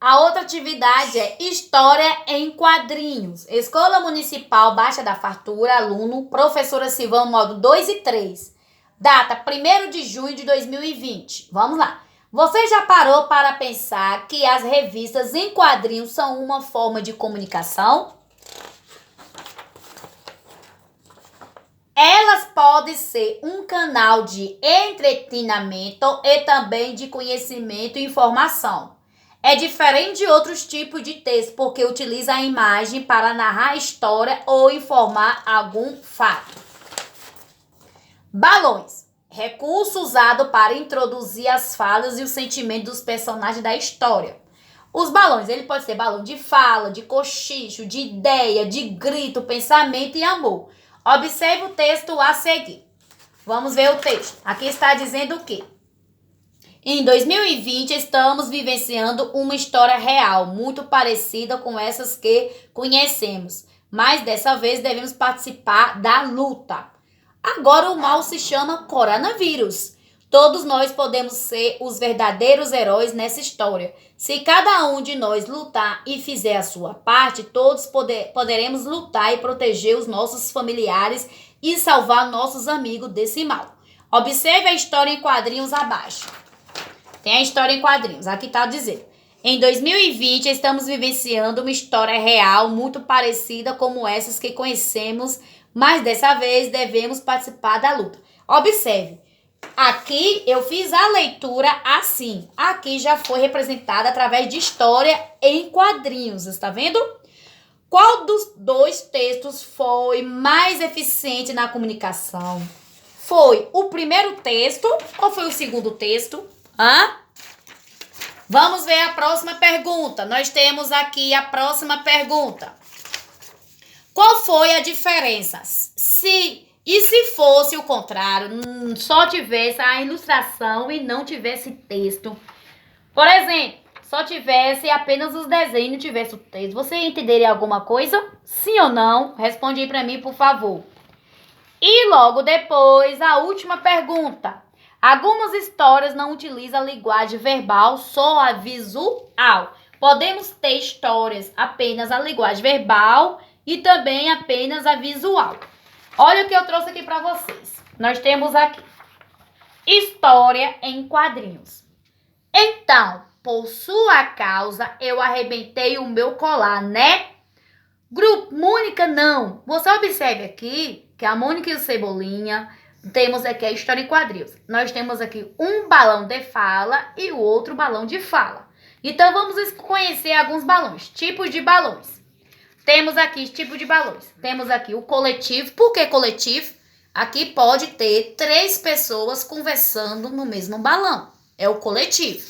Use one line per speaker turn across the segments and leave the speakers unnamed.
A outra atividade é História em Quadrinhos. Escola Municipal Baixa da Fartura, aluno, professora Silvão, módulo 2 e 3. Data 1º de junho de 2020. Vamos lá. Você já parou para pensar que as revistas em quadrinhos são uma forma de comunicação? Elas podem ser um canal de entretenimento e também de conhecimento e informação. É diferente de outros tipos de texto, porque utiliza a imagem para narrar a história ou informar algum fato. Balões. Recurso usado para introduzir as falas e os sentimentos dos personagens da história. Os balões, ele pode ser balão de fala, de cochicho, de ideia, de grito, pensamento e amor. Observe o texto a seguir. Vamos ver o texto. Aqui está dizendo o quê? Em 2020, estamos vivenciando uma história real, muito parecida com essas que conhecemos. Mas dessa vez devemos participar da luta. Agora o mal se chama coronavírus. Todos nós podemos ser os verdadeiros heróis nessa história. Se cada um de nós lutar e fizer a sua parte, todos poderemos lutar e proteger os nossos familiares e salvar nossos amigos desse mal. Observe a história em quadrinhos abaixo. Tem a história em quadrinhos. Aqui está dizendo. Em 2020, estamos vivenciando uma história real muito parecida como essas que conhecemos, mas dessa vez devemos participar da luta. Observe. Aqui eu fiz a leitura assim. Aqui já foi representada através de história em quadrinhos. Está vendo? Qual dos dois textos foi mais eficiente na comunicação? Foi o primeiro texto ou foi o segundo texto? Vamos ver a próxima pergunta. Nós temos aqui a próxima pergunta. Qual foi a diferença? E se fosse o contrário, só tivesse a ilustração e não tivesse texto? Por exemplo, só tivesse apenas os desenhos e não tivesse o texto. Você entenderia alguma coisa? Sim ou não? Responde aí para mim, por favor. E logo depois, a última pergunta. Algumas histórias não utilizam a linguagem verbal, só a visual. Podemos ter histórias apenas a linguagem verbal e também apenas a visual. Olha o que eu trouxe aqui para vocês. Nós temos aqui história em quadrinhos. Então, por sua causa, eu arrebentei o meu colar, né? Grupo, Mônica, não. Você observe aqui que a Mônica e o Cebolinha, temos aqui a história em quadrinhos. Nós temos aqui um balão de fala e o outro balão de fala. Então, vamos conhecer alguns balões, tipos de balões. Temos aqui tipo de balões. Temos aqui o coletivo. Por que coletivo? Aqui pode ter 3 pessoas conversando no mesmo balão. É o coletivo.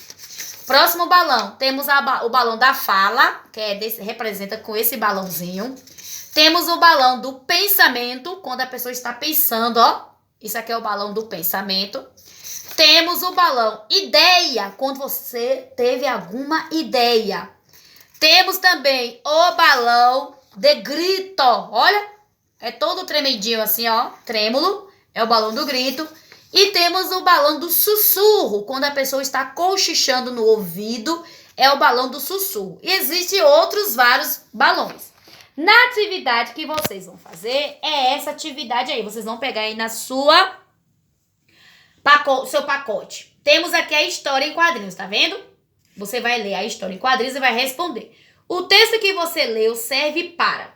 Próximo balão. Temos o balão da fala, que representa com esse balãozinho. Temos o balão do pensamento, quando a pessoa está pensando, ó. Isso aqui é o balão do pensamento. Temos o balão ideia, quando você teve alguma ideia. Temos também o balão de grito. Olha, é todo tremidinho assim, ó. Trêmulo, é o balão do grito. E temos o balão do sussurro, quando a pessoa está cochichando no ouvido, é o balão do sussurro. E existem outros vários balões. Na atividade que vocês vão fazer, é essa atividade aí. Vocês vão pegar aí na seu pacote. Temos aqui a história em quadrinhos, tá vendo? Você vai ler a história em quadrinhos e vai responder. O texto que você leu serve para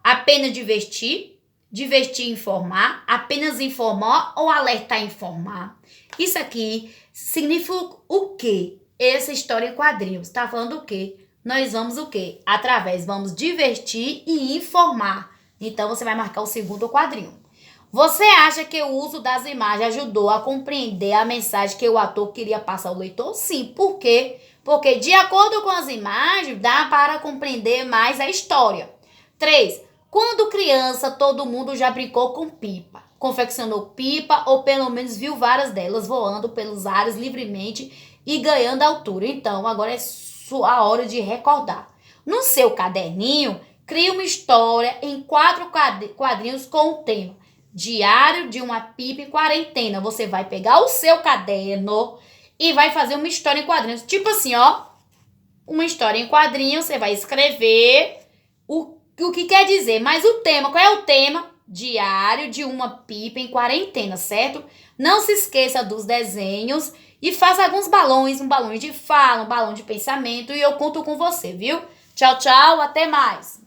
apenas divertir e informar, apenas informar ou alertar e informar. Isso aqui significa o quê? Essa história em quadrinhos está falando o quê? Nós vamos o quê? Vamos divertir e informar. Então, você vai marcar o segundo quadrinho. Você acha que o uso das imagens ajudou a compreender a mensagem que o ator queria passar ao leitor? Sim. Por quê? Porque, de acordo com as imagens, dá para compreender mais a história. 3. Quando criança, todo mundo já brincou com pipa. Confeccionou pipa ou pelo menos viu várias delas voando pelos ares livremente e ganhando altura. Então, agora é sua hora de recordar. No seu caderninho, crie uma história em 4 quadrinhos com o tema Diário de uma Pipa em Quarentena. Você vai pegar o seu caderno e vai fazer uma história em quadrinhos. Tipo assim, ó. uma história em quadrinhos, você vai escrever o que quer dizer. Mas o tema, qual é o tema? Diário de uma pipa em quarentena, certo? Não se esqueça dos desenhos e faça alguns balões, um balão de fala, um balão de pensamento e eu conto com você, viu? Tchau, tchau, até mais!